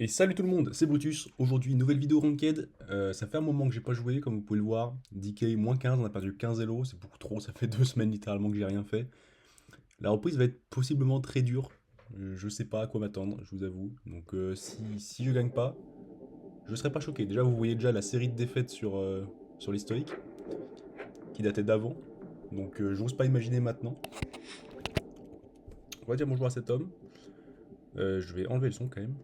Et salut tout le monde, c'est Brutus. Aujourd'hui, nouvelle vidéo Ranked. Ça fait un moment que j'ai pas joué, comme vous pouvez le voir. DK -15, on a perdu 15 elo, c'est beaucoup trop, ça fait 2 semaines littéralement que j'ai rien fait. La reprise va être possiblement très dure. Je sais pas à quoi m'attendre, je vous avoue. Donc si je gagne pas, je serais pas choqué. Déjà, vous voyez déjà la série de défaites sur l'historique, qui datait d'avant. Donc j'ose pas imaginer maintenant. On va dire bonjour à cet homme. Je vais enlever le son quand même.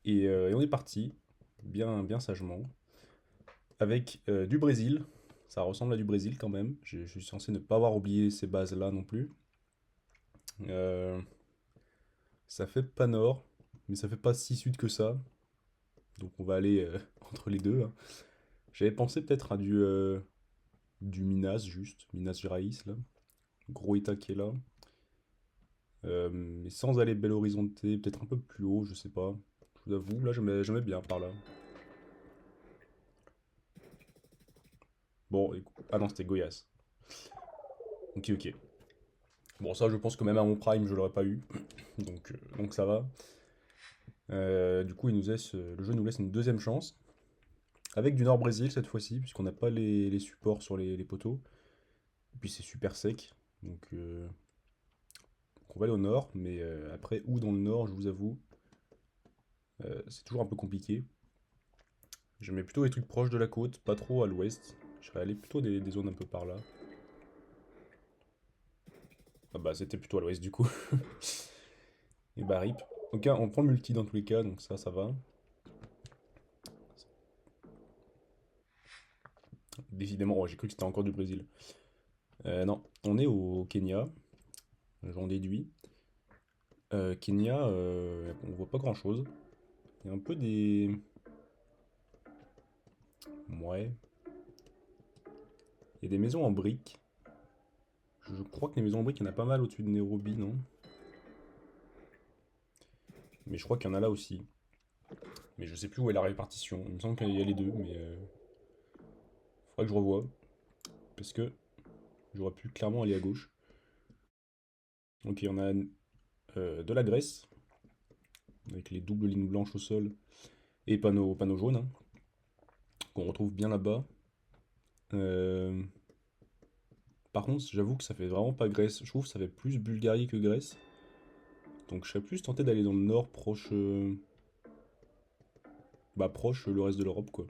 Et on est parti, bien sagement. Avec du Brésil. Ça ressemble à du Brésil quand même. Je suis censé ne pas avoir oublié ces bases-là non plus. Euh, Ça fait pas nord, mais ça fait pas si sud que ça. Donc on va aller entre les deux, hein. J'avais pensé peut-être à du Minas juste, Minas Gerais là. Gros état qui est là. Mais sans aller Belo Horizonte, peut-être un peu plus haut, je sais pas. Je vous avoue, là j'aimais bien par là. Bon, ah non, c'était Goiás. Ok, ok. Bon, ça je pense que même à mon prime je l'aurais pas eu. Donc ça va. Du coup, le jeu nous laisse une deuxième chance, avec du Nord-Brésil cette fois-ci, puisqu'on n'a pas les supports sur les poteaux. Et puis c'est super sec, donc on va aller au nord, mais après, où dans le nord, je vous avoue, c'est toujours un peu compliqué. J'aimais plutôt les trucs proches de la côte, pas trop à l'ouest. Je serais allé plutôt des zones un peu par là. Ah bah, c'était plutôt à l'ouest du coup. Et bah, rip. Ok, on prend le multi dans tous les cas, donc ça va. Décidément, ouais, j'ai cru que c'était encore du Brésil. Non, on est au Kenya, j'en déduis. Kenya, on voit pas grand-chose. Il y a un peu des... Ouais. Il y a des maisons en briques. Je crois que les maisons en briques, il y en a pas mal au-dessus de Nairobi, non? Mais je crois qu'il y en a là aussi. Mais je sais plus où est la répartition. Il me semble qu'il y a les deux, mais faudrait que je revoie. Parce que j'aurais pu clairement aller à gauche. Donc il y en a de la Grèce, avec les doubles lignes blanches au sol, et panneaux jaunes, hein, qu'on retrouve bien là-bas. Euh, Par contre, j'avoue que ça fait vraiment pas Grèce. Je trouve que ça fait plus Bulgarie que Grèce. Donc je serais plus tenté d'aller dans le nord, proche, bah proche le reste de l'Europe, quoi.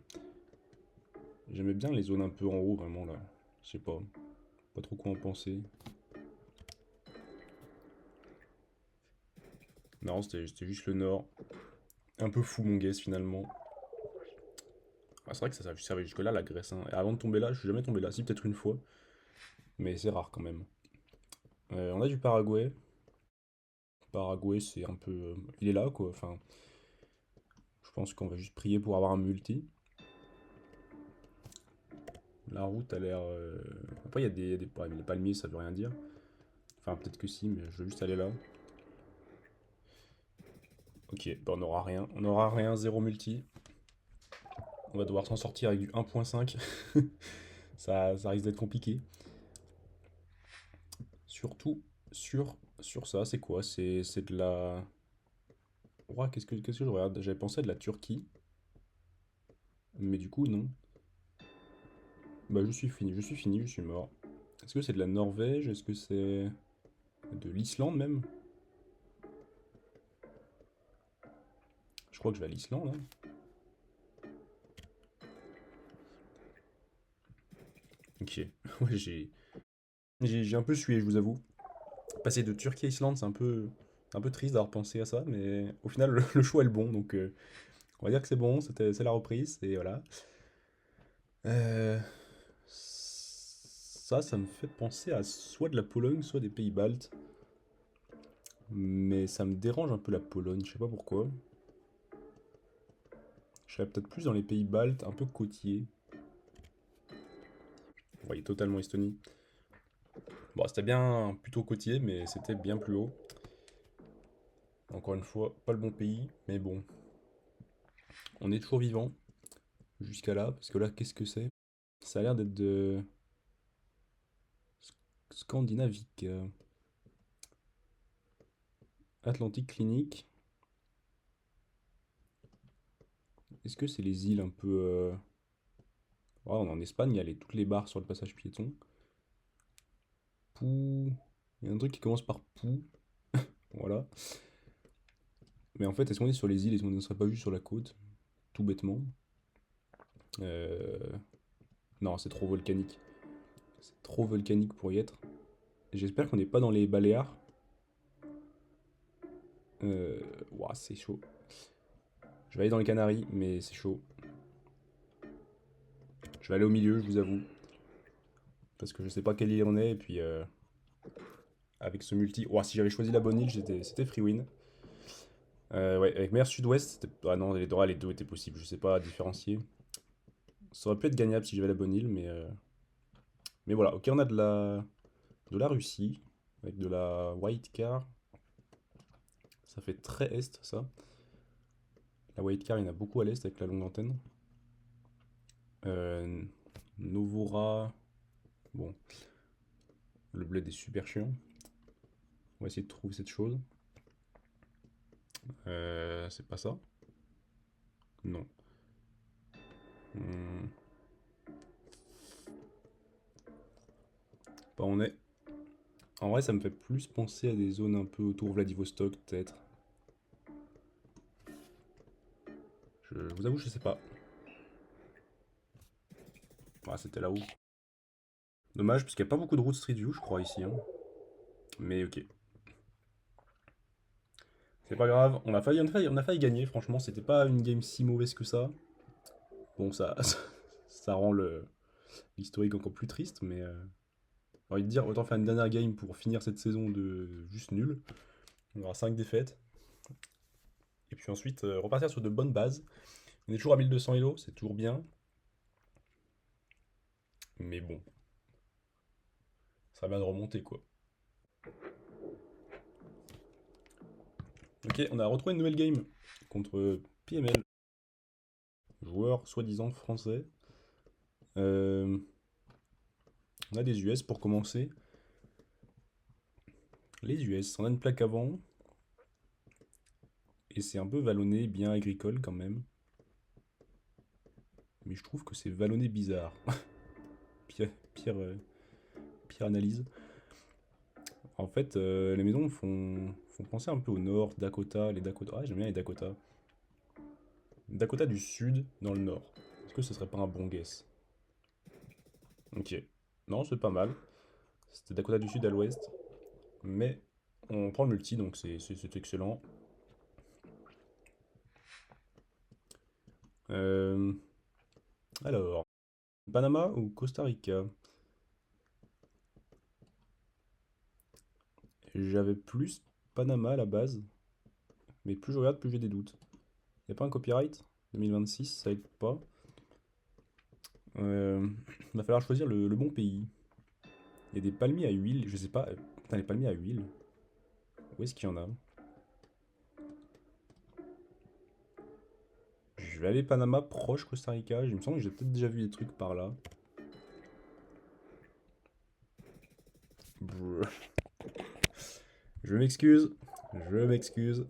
J'aimais bien les zones un peu en haut, vraiment, là. Je sais pas trop quoi en penser. Non, c'était juste le nord. Un peu fou, mon guess, finalement. Ah, c'est vrai que ça servait jusque-là, la Grèce, hein. Et avant de tomber là, je suis jamais tombé là. Si, peut-être une fois. Mais c'est rare, quand même. On a du Paraguay. Paraguay, c'est un peu... il est là, quoi. Enfin, je pense qu'on va juste prier pour avoir un multi. La route a l'air... Après, il y a des palmiers, ça veut rien dire. Enfin, peut-être que si, mais je veux juste aller là. Ok, bah on aura rien. On aura rien, zéro multi. On va devoir s'en sortir avec du 1.5. Ça risque d'être compliqué. Surtout sur ça, c'est quoi? C'est de la... Ouah, qu'est-ce que je regarde? J'avais pensé à de la Turquie, mais du coup, non. Bah, je suis mort. Est-ce que c'est de la Norvège? Est-ce que c'est de l'Islande même? Je crois que je vais à l'Islande, hein. Ok. Ouais, j'ai un peu sué, je vous avoue. Passer de Turquie à Islande, c'est un peu triste d'avoir pensé à ça, mais au final, le choix est le bon, donc on va dire que c'est bon, c'est la reprise, et voilà. Euh, ça me fait penser à soit de la Pologne, soit des pays baltes. Mais ça me dérange un peu la Pologne, je sais pas pourquoi. Je serais peut-être plus dans les pays baltes, un peu côtiers. Vous voyez totalement Estonie. Bon, c'était bien plutôt côtier, mais c'était bien plus haut. Encore une fois, pas le bon pays, mais bon. On est toujours vivant jusqu'à là, parce que là, qu'est-ce que c'est? Ça a l'air d'être de scandinavique. Atlantique clinique. Est-ce que c'est les îles un peu... Ouais, on est en Espagne, il y a toutes les barres sur le passage piéton. Pou... Il y a un truc qui commence par Pou. Voilà. Mais en fait, est-ce qu'on est sur les îles? Est-ce qu'on ne serait pas juste sur la côte? Tout bêtement. Euh, Non, c'est trop volcanique. C'est trop volcanique pour y être. J'espère qu'on n'est pas dans les Baléares. Ouah, c'est chaud. Je vais aller dans les Canaries, mais c'est chaud. Je vais aller au milieu, je vous avoue. Parce que je sais pas quelle île on est, et puis avec ce multi... Ouah, si j'avais choisi la bonne île, c'était free win. Ouais, avec mer sud-ouest, ah non, les deux étaient possibles, je sais pas différencier. Ça aurait pu être gagnable si j'avais la bonne île, mais voilà. Ok, on a de la Russie, avec de la white car. Ça fait très est, ça. La white car, il y en a beaucoup à l'est avec la longue antenne. Euh, Novora. Bon, le bled est super chiant. On va essayer de trouver cette chose. C'est pas ça? Non. Hmm, Pas on est. En vrai, ça me fait plus penser à des zones un peu autour Vladivostok, peut-être. Je vous avoue, je sais pas. Ah, c'était là-haut. Dommage, parce qu'il n'y a pas beaucoup de routes Street View, je crois, ici, hein. Mais ok. C'est pas grave. On a failli gagner, franchement. C'était pas une game si mauvaise que ça. Bon, ça rend l'historique encore plus triste, mais j'ai envie de dire, autant faire une dernière game pour finir cette saison de juste nul. On aura 5 défaites. Et puis ensuite, repartir sur de bonnes bases. On est toujours à 1200 Elo, c'est toujours bien. Mais bon, ça va bien de remonter, quoi. Ok, on a retrouvé une nouvelle game contre PML. Joueur soi-disant français. On a des US pour commencer. Les US, on a une plaque avant. Et c'est un peu vallonné, bien agricole quand même. Mais je trouve que c'est vallonné bizarre. pire, pire, pire analyse. En fait, les maisons font penser un peu au nord, Dakota, les Dakota. Ah, j'aime bien les Dakota. Dakota du sud dans le nord. Est-ce que ce serait pas un bon guess? Ok. Non, c'est pas mal. C'était Dakota du sud à l'ouest. Mais on prend le multi, donc c'est excellent. Euh, alors, Panama ou Costa Rica? J'avais plus Panama à la base, mais plus je regarde, plus j'ai des doutes. Y a pas un copyright 2026, ça aide pas. Va falloir choisir le bon pays. Il y a des palmiers à huile, je sais pas. Putain, les palmiers à huile. Où est-ce qu'il y en a? Je vais aller Panama, proche Costa Rica. Il me semble que j'ai peut-être déjà vu des trucs par là. Brr. Je m'excuse. Je m'excuse.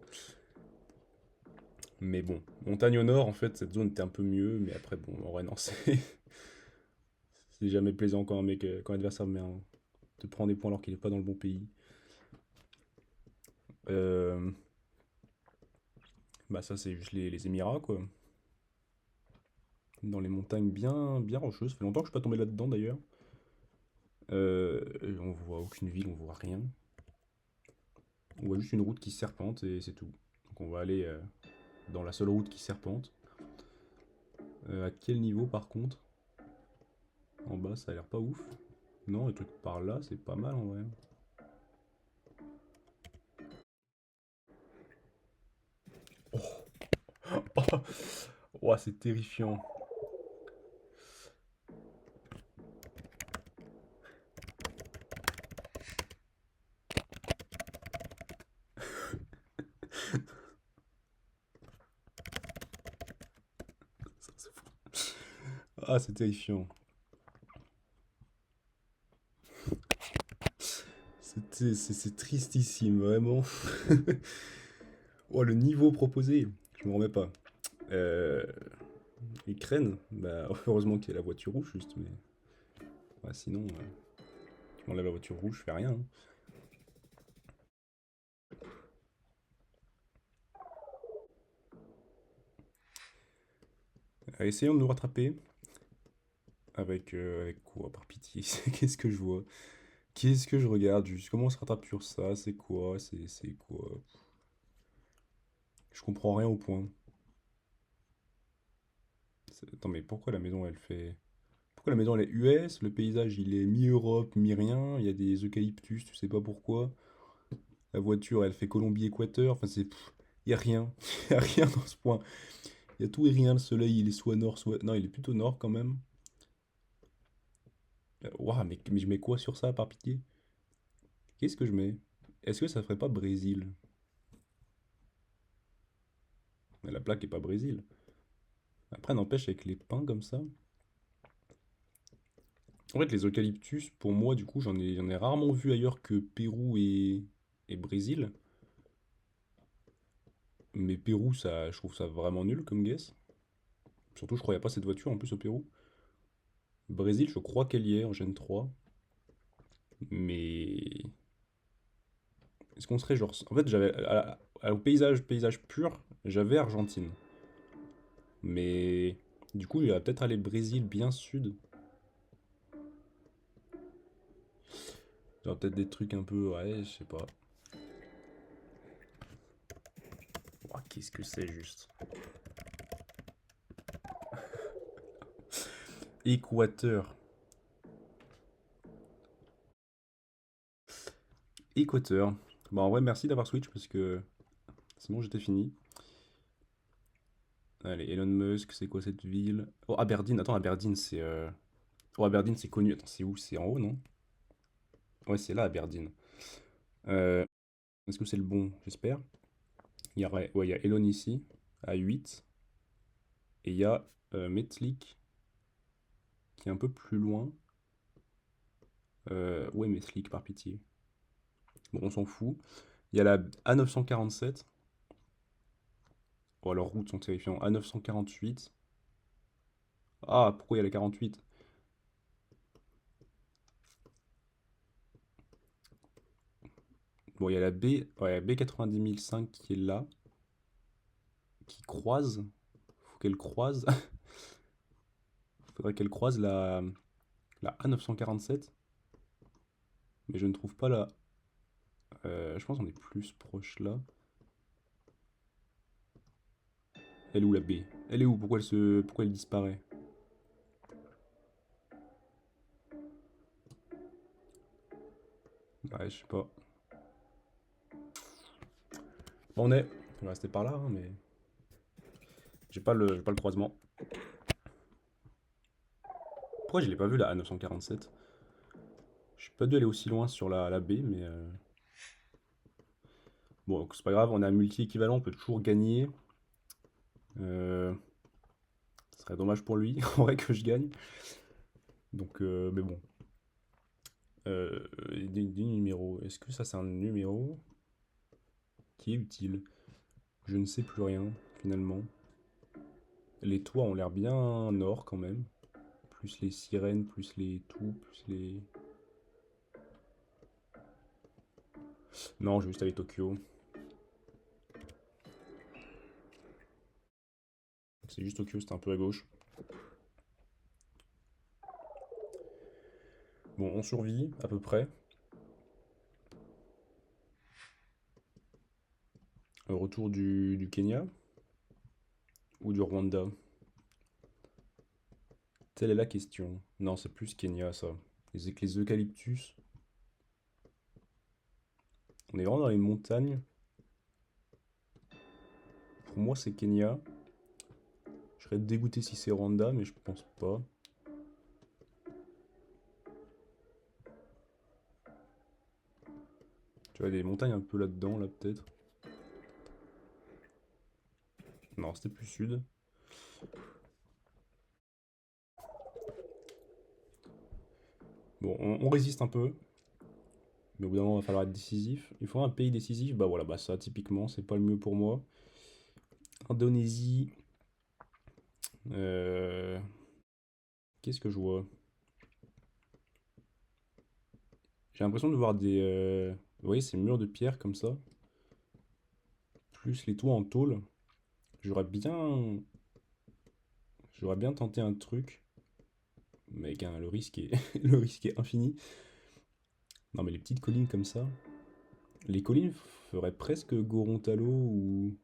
Mais bon, montagne au nord, en fait, cette zone était un peu mieux. Mais après, bon, en vrai, non, c'est jamais plaisant quand un mec, quand l'adversaire te prend des points alors qu'il est pas dans le bon pays. Euh, Bah ça, c'est juste les Émirats, quoi. Dans les montagnes bien, bien rocheuses. Ça fait longtemps que je suis pas tombé là-dedans, d'ailleurs. On voit aucune ville, on voit rien. On voit juste une route qui serpente et c'est tout. Donc on va aller dans la seule route qui serpente. À quel niveau par contre? En bas ça a l'air pas ouf. Non, les trucs par là c'est pas mal en vrai. Oh, oh, c'est terrifiant. Ça, c'est fou. Ah, c'est terrifiant. C'est tristissime, vraiment. Oh, le niveau proposé, je me remets pas. Euh, Ukraine, bah heureusement qu'il y a la voiture rouge juste, mais ouais, sinon, tu m'enlèves la voiture rouge, je fais rien, hein. Essayons de nous rattraper. Avec quoi, par pitié? Qu'est-ce que je vois? Qu'est-ce que je regarde juste? Comment on se rattrape sur ça? C'est quoi? C'est quoi? Je comprends rien au point. Attends, mais pourquoi la maison elle fait. Pourquoi la maison elle est US? Le paysage il est mi-Europe, mi-rien. Il y a des eucalyptus, tu sais pas pourquoi. La voiture elle fait Colombie-Équateur. Enfin, c'est. Il y a rien. Il y a rien dans ce point. Il y a tout et rien. Le soleil il est soit nord, soit. Non, il est plutôt nord quand même. Ouah, mais je mets quoi sur ça, par pitié? Qu'est-ce que je mets? Est-ce que ça ferait pas Brésil? Mais la plaque est pas Brésil. Après, n'empêche, avec les pins comme ça. En fait, les eucalyptus, pour moi, du coup, j'en ai rarement vu ailleurs que Pérou et Brésil. Mais Pérou, ça, je trouve ça vraiment nul comme guess. Surtout, je croyais pas cette voiture en plus au Pérou. Brésil, je crois qu'elle y est en Gen 3. Mais. Est-ce qu'on serait genre. En fait, j'avais. Au paysage pur, j'avais Argentine. Mais. Du coup, il va peut-être aller Brésil bien sud. Il y aura peut-être des trucs un peu. Ouais, je sais pas. Ouah, qu'est-ce que c'est juste? Équateur. Équateur. Bah en vrai, merci d'avoir switch parce que sinon j'étais fini. Allez, Elon Musk, c'est quoi cette ville? Oh, Aberdeen. Attends, Aberdeen, c'est. Oh, Aberdeen, c'est connu. Attends, c'est où? C'est en haut, non? Ouais, c'est là, Aberdeen. Euh, Est-ce que c'est le bon? J'espère. Ouais, il y a Elon ici, à 8. Et il y a Metlik, qui est un peu plus loin. Ouais, Metlik, par pitié. Bon, on s'en fout. Il y a la A947. Oh, leurs routes sont terrifiantes. A948. Ah, pourquoi il y a la 48? Bon, il y a la B, ouais, B 90 005 qui est là, qui croise. Faut qu'elle croise. Faudrait qu'elle croise la A947. Mais je ne trouve pas la. Je pense qu'on est plus proche là. Elle est où la B? Elle est où? Pourquoi elle disparaît? Ouais, je sais pas. Bon, on est. On va rester par là, hein, mais. J'ai pas le croisement. Pourquoi je l'ai pas vu la A947? Je suis pas dû aller aussi loin sur la B, mais. Bon, c'est pas grave, on a un multi-équivalent, on peut toujours gagner. Euh, Ce serait dommage pour lui, en vrai, que je gagne. Donc, mais bon. Des numéros. Est-ce que ça, c'est un numéro qui est utile? Je ne sais plus rien, finalement. Les toits ont l'air bien nord, quand même. Plus les sirènes, plus les tout, plus les... Non, je vais juste aller Tokyo. C'est juste Tokyo, c'était un peu à gauche. Bon, on survit, à peu près. Retour du Kenya ou du Rwanda? Telle est la question. Non, c'est plus Kenya, ça. Les eucalyptus. On est vraiment dans les montagnes. Pour moi, c'est Kenya. Je serais dégoûté si c'est Rwanda, mais je pense pas. Tu vois, des montagnes un peu là-dedans, là, peut-être. Non, c'était plus sud. Bon, on résiste un peu. Mais au bout d'un moment, il va falloir être décisif. Il faut un pays décisif. Bah voilà, bah ça, typiquement, c'est pas le mieux pour moi. Indonésie. Euh, Qu'est-ce que je vois? J'ai l'impression de voir des... Vous voyez ces murs de pierre comme ça, plus les toits en tôle. J'aurais bien... J'aurais bien tenté un truc, mais le risque est... le risque est infini. Non mais les petites collines comme ça... Les collines feraient presque Gorontalo ou...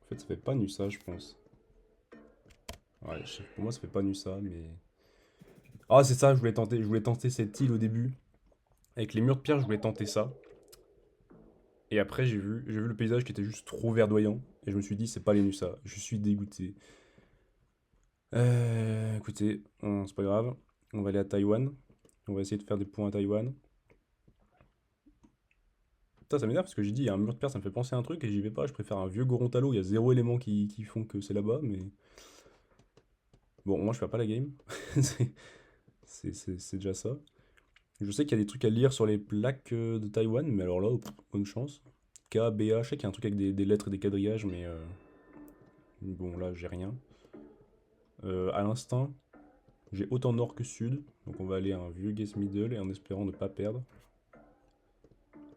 En fait ça fait pas Nusa je pense. Ouais, pour moi ça fait pas Nusa mais... Ah c'est ça, je voulais tenter cette île au début. Avec les murs de pierre je voulais tenter ça. Et après j'ai vu le paysage qui était juste trop verdoyant. Et je me suis dit c'est pas les Nusa, je suis dégoûté. Écoutez, c'est pas grave. On va aller à Taïwan. On va essayer de faire des points à Taïwan. Putain, ça m'énerve parce que j'ai dit, il y a un mur de pierre, ça me fait penser à un truc et j'y vais pas. Je préfère un vieux Gorontalo, il y a zéro élément qui font que c'est là-bas, mais... Bon, moi je fais pas la game. C'est c'est déjà ça. Je sais qu'il y a des trucs à lire sur les plaques de Taïwan, mais alors là, bonne chance. K, B, A, je sais qu'il y a un truc avec des lettres et des quadrillages, mais bon, là, j'ai rien. À l'instinct, j'ai autant nord que sud, donc on va aller à un vieux guess middle et en espérant ne pas perdre.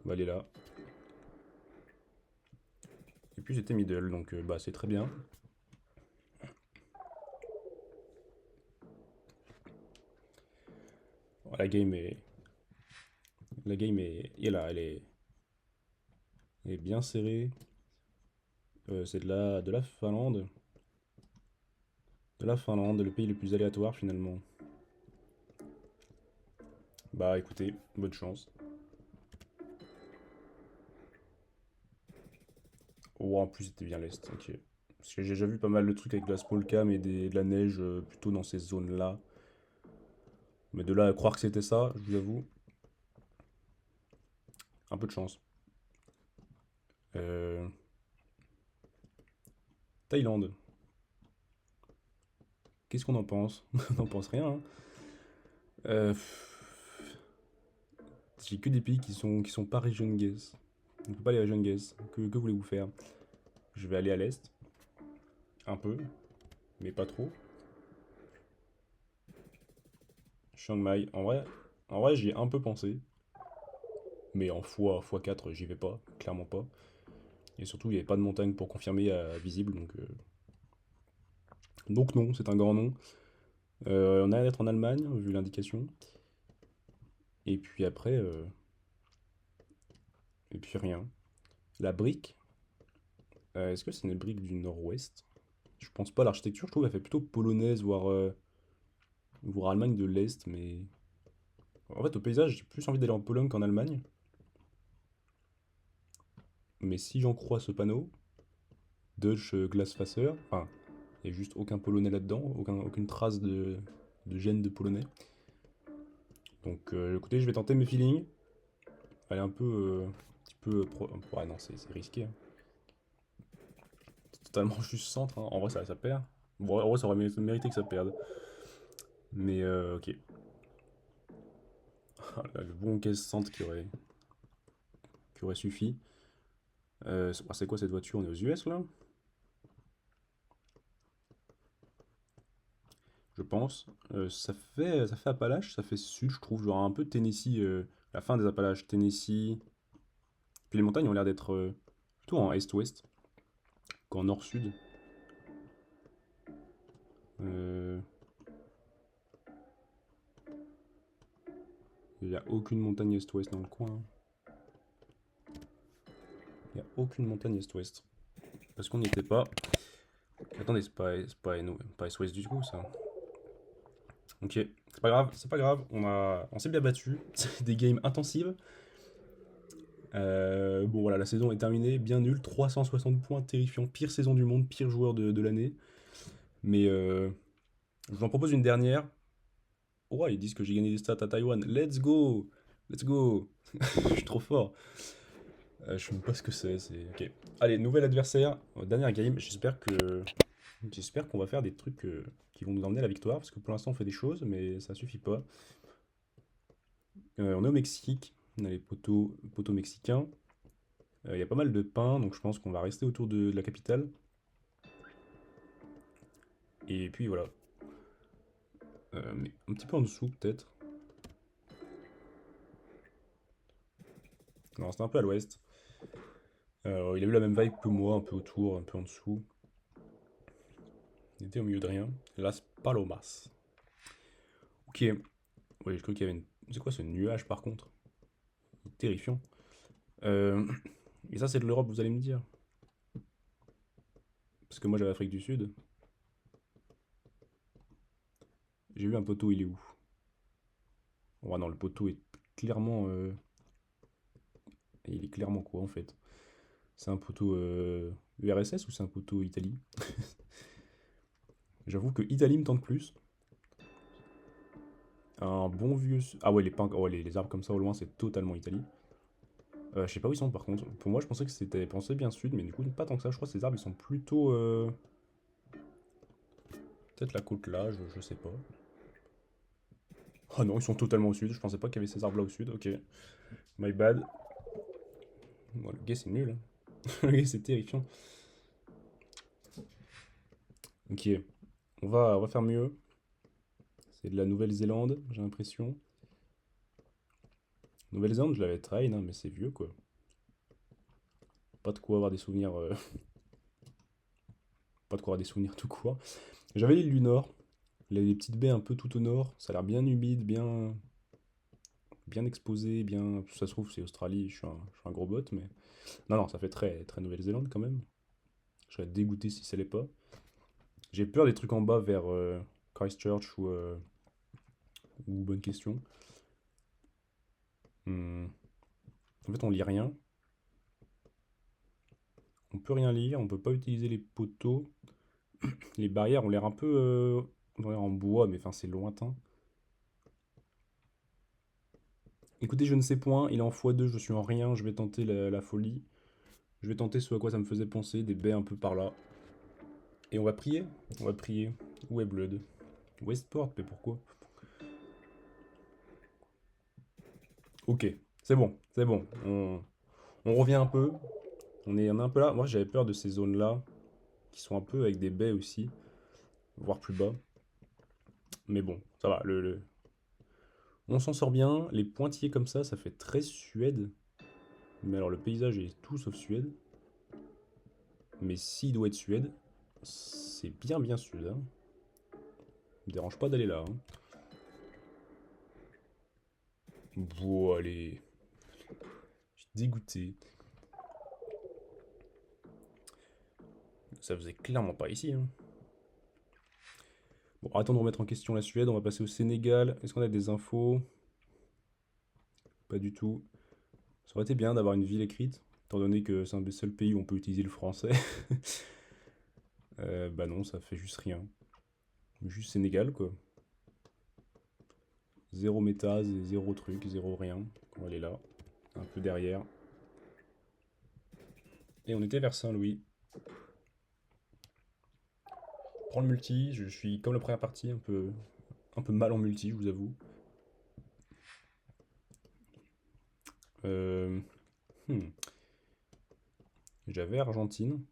On va aller là. Et puis j'étais middle, donc bah c'est très bien. Oh, la game est, et là, elle est bien serrée. C'est de la Finlande, le pays le plus aléatoire finalement. Bah écoutez, bonne chance. Oh, en plus c'était bien l'est, ok. Parce que j'ai déjà vu pas mal de trucs avec de la small cam et de la neige plutôt dans ces zones-là. Mais de là à croire que c'était ça, je vous avoue, un peu de chance. Euh, Thaïlande, qu'est-ce qu'on en pense? On n'en pense rien, hein. Pff, j'ai que des pays qui sont pas region guess. On peut pas aller region guess. Que voulez-vous faire? Je vais aller à l'est, un peu, mais pas trop. Chiang Mai, en vrai j'y ai un peu pensé, mais en fois 4 j'y vais pas, clairement pas. Et surtout, il n'y avait pas de montagne pour confirmer visible, donc non, c'est un grand non. On a d'être en Allemagne, vu l'indication. Et puis après, et puis rien. La brique, est-ce que c'est une brique du nord-ouest? Je pense pas, l'architecture, je trouve, elle fait plutôt polonaise, voire Allemagne de l'Est, mais... En fait, au paysage, j'ai plus envie d'aller en Pologne qu'en Allemagne. Mais si j'en crois ce panneau, Deutsche Glasfaser, enfin, il n'y a juste aucun polonais là-dedans, aucune trace de gène de polonais. Donc écoutez, je vais tenter mes feelings. Aller un petit peu ouais, non, c'est risqué, hein. C'est totalement juste centre, hein. En vrai, ça perd. Bon, en vrai, ça aurait mérité que ça perde. Mais ok. Ah, là, le bon caisse centre qui aurait suffi. C'est quoi cette voiture? On est aux US là? Je pense. Ça fait Appalaches, ça fait sud, je trouve. Genre un peu Tennessee, la fin des Appalaches, Tennessee. Puis les montagnes ont l'air d'être plutôt en est-ouest qu'en nord-sud. Euh, Il n'y a aucune montagne est-ouest dans le coin, hein. Il n'y a aucune montagne est-ouest. Parce qu'on n'y était pas. Attendez, pas est-ouest du tout ça. Ok, c'est pas grave, c'est pas grave. On s'est bien battu. C'est des games intensives. Bon voilà, la saison est terminée, bien nul, 360 points, terrifiant, pire saison du monde, pire joueur de l'année. Mais je vous en propose une dernière. Oh, ouais, ils disent que j'ai gagné des stats à Taïwan. Let's go! Let's go! Je suis trop fort. Je sais même pas ce que c'est. Ok. Allez, nouvel adversaire, dernière game. J'espère qu'on va faire des trucs qui vont nous emmener à la victoire, parce que pour l'instant on fait des choses, mais ça suffit pas. On est au Mexique, on a les poteaux mexicains. Il y a pas mal de pins, donc je pense qu'on va rester autour de la capitale. Et puis voilà. Mais un petit peu en dessous peut-être. Non, c'était un peu à l'ouest. Il a eu la même vibe que moi, un peu autour, un peu en dessous. Il était au milieu de rien. Las Palomas. Ok. Oui, je crois qu'il y avait une... C'est quoi ce nuage par contre? Terrifiant. Euh, Et ça, c'est de l'Europe, vous allez me dire. Parce que moi, j'avais l'Afrique du Sud. J'ai vu un poteau, il est où? Oh non, le poteau est clairement... Il est clairement quoi, en fait? C'est un poteau URSS ou c'est un poteau Italie? J'avoue que Italie me tente plus. Un bon vieux... Ah ouais, les pins... oh, les arbres comme ça au loin, c'est totalement Italie. Je sais pas où ils sont, par contre. Pour moi, je pensais que c'était pensé bien sud, mais du coup, pas tant que ça. Je crois que ces arbres, ils sont plutôt... Peut-être la côte là, je sais pas. Ah non, ils sont totalement au sud. Je pensais pas qu'il y avait ces arbres là au sud. Ok. My bad. Bon, le gars, c'est nul, hein. Le gars, c'est terrifiant. Ok. On va faire mieux. C'est de la Nouvelle-Zélande, j'ai l'impression. Nouvelle-Zélande, je l'avais traîné, hein, mais c'est vieux, quoi. Pas de quoi avoir des souvenirs... Pas de quoi avoir des souvenirs tout court. J'avais l'île du Nord. Les petites baies un peu tout au nord. Ça a l'air bien humide, bien exposé, bien... Ça se trouve, c'est Australie, je suis un gros bot, mais... Non, non, ça fait très, très Nouvelle-Zélande, quand même. Je serais dégoûté si ça l'est pas. J'ai peur des trucs en bas vers Christchurch ou Bonne Question. Hmm. En fait, on lit rien. On peut rien lire, on peut pas utiliser les poteaux. Les barrières ont l'air un peu ont l'air en bois, mais enfin c'est lointain. Écoutez, je ne sais point, il est en x2, je suis en rien, je vais tenter la folie. Je vais tenter ce à quoi ça me faisait penser, des baies un peu par là. Et on va prier. On va prier. Où est Blood? Westport, mais pourquoi? Ok, c'est bon, c'est bon. On revient un peu. On est un peu là. Moi j'avais peur de ces zones-là, qui sont un peu avec des baies aussi, voire plus bas. Mais bon, ça va. On s'en sort bien. Les pointillés comme ça fait très Suède. Mais alors le paysage est tout sauf Suède. Mais s'il doit être Suède, c'est bien bien Sud, hein. Me dérange pas d'aller là, hein. Bon, allez. Je suis dégoûté. Ça faisait clairement pas ici, hein. Bon, attends de remettre en question la Suède. On va passer au Sénégal. Est-ce qu'on a des infos? Pas du tout. Ça aurait été bien d'avoir une ville écrite, étant donné que c'est un des seuls pays où on peut utiliser le français. Bah non, ça fait juste rien. Juste Sénégal, quoi. Zéro méta, zéro truc, zéro rien. On va aller là, un peu derrière. Et on était vers Saint-Louis. Prends le multi, je suis comme la première partie, un peu mal en multi, je vous avoue. Euh, hmm. J'avais Argentine.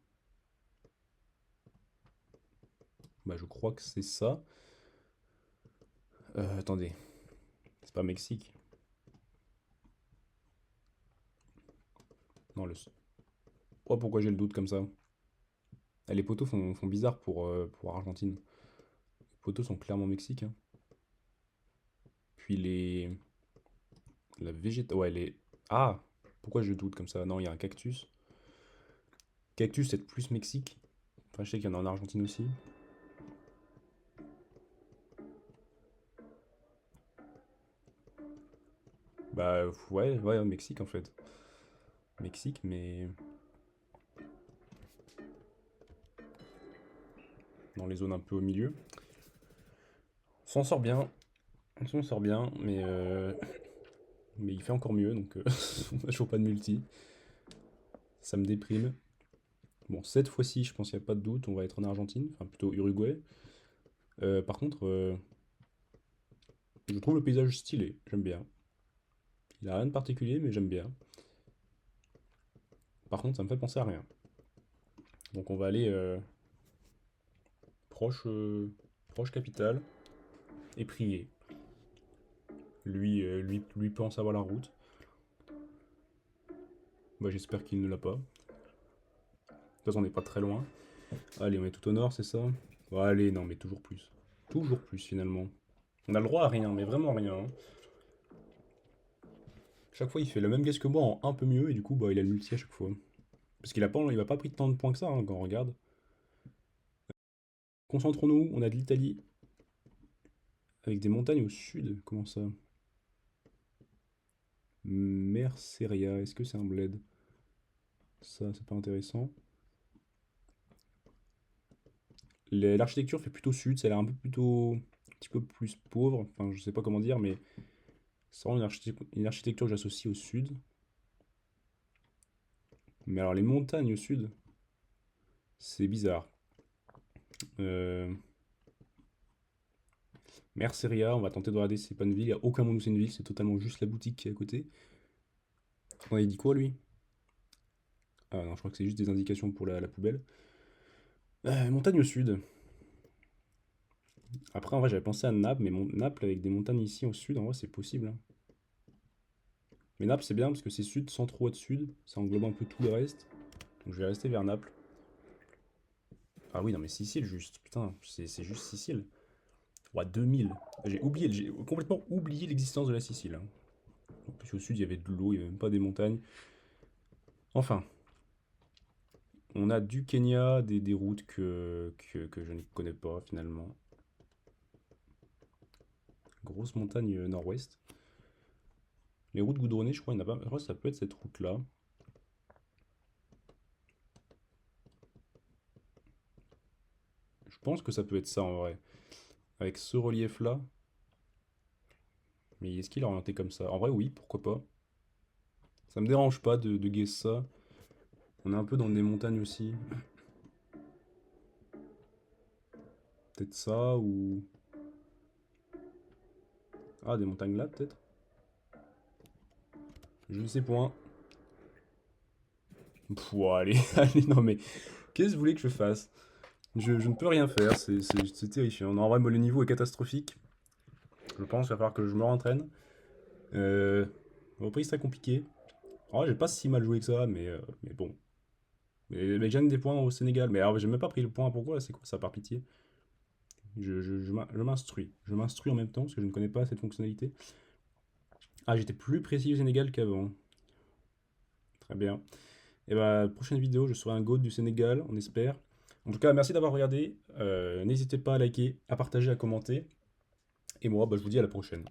Bah je crois que c'est ça. Attendez, c'est pas Mexique. Non, oh, pourquoi j'ai le doute comme ça? Ah, les poteaux font bizarre pour Argentine. Les poteaux sont clairement Mexique, hein. Puis la végétation... Ouais, les... Ah! Pourquoi je doute comme ça? Non, il y a un cactus. Cactus, c'est plus Mexique. Enfin, je sais qu'il y en a en Argentine aussi. Bah, ouais, ouais, Mexique en fait. Mexique, mais dans les zones un peu au milieu. On s'en sort bien. On s'en sort bien, mais il fait encore mieux, donc je joue pas de multi. Ça me déprime. Bon, cette fois-ci, je pense qu'il n'y a pas de doute, on va être en Argentine, enfin plutôt Uruguay. Par contre, je trouve le paysage stylé, j'aime bien. Il a rien de particulier, mais j'aime bien. Par contre, ça me fait penser à rien. Donc on va aller proche capitale et prier. Lui pense avoir la route. Bah, j'espère qu'il ne l'a pas. De toute façon, on n'est pas très loin. Allez, on est tout au nord, c'est ça? Bon, allez, non, mais toujours plus. Toujours plus, finalement. On a le droit à rien, mais vraiment rien, hein. Chaque fois, il fait le même guess que moi en un peu mieux, et du coup, bah, il a le multi à chaque fois. Parce il a pas pris tant de points que ça, hein, quand on regarde. Concentrons-nous, on a de l'Italie. Avec des montagnes au sud, comment ça? Merceria, est-ce que c'est un bled? Ça, c'est pas intéressant. L'architecture fait plutôt sud, ça a l'air un peu plutôt... un petit peu plus pauvre, enfin je sais pas comment dire, mais c'est vraiment une architecture que j'associe au sud. Mais alors les montagnes au sud, c'est bizarre. Euh... Merceria, on va tenter de regarder si c'est pas une ville, il n'y a aucun monde où c'est une ville, c'est totalement juste la boutique qui est à côté. On a dit quoi lui? Ah non, je crois que c'est juste des indications pour la poubelle. Montagne au sud. Après, en vrai, j'avais pensé à Naples, mais Naples avec des montagnes ici au sud, en vrai, c'est possible, hein. Mais Naples, c'est bien parce que c'est sud sans trop être sud, ça englobe un peu tout le reste. Donc je vais rester vers Naples. Ah oui, non, mais Sicile, juste, putain, c'est juste Sicile. Ouah, 2000. J'ai complètement oublié l'existence de la Sicile, hein. En plus, au sud, il y avait de l'eau, il n'y avait même pas des montagnes. Enfin, on a du Kenya, des routes que je ne connais pas finalement. Grosse montagne nord-ouest. Les routes goudronnées, je crois, il n'y en a pas. Je crois que ça peut être cette route-là. Je pense que ça peut être ça en vrai. Avec ce relief-là. Mais est-ce qu'il est orienté comme ça? En vrai, oui, pourquoi pas. Ça me dérange pas de guess ça. On est un peu dans des montagnes aussi. Peut-être ça ou... Ah, des montagnes là, peut-être? Je ne sais point. Pouah, allez, allez, non mais... Qu'est-ce que vous voulez que je fasse? Je ne peux rien faire, c'est terrifiant. Non, en vrai, moi, le niveau est catastrophique. Je pense qu'il va falloir que je me rentraîne. Reprise très compliquée. En vrai, j'ai pas si mal joué que ça, mais bon. Mais je gagne des points au Sénégal. Mais alors, j'ai même pas pris le point. Pourquoi? C'est quoi ça, par pitié? Je m'instruis. Je m'instruis en même temps, parce que je ne connais pas cette fonctionnalité. Ah, j'étais plus précis au Sénégal qu'avant. Très bien. Et bah, prochaine vidéo, je serai un GOAT du Sénégal, on espère. En tout cas, merci d'avoir regardé. N'hésitez pas à liker, à partager, à commenter. Et moi, bah, je vous dis à la prochaine.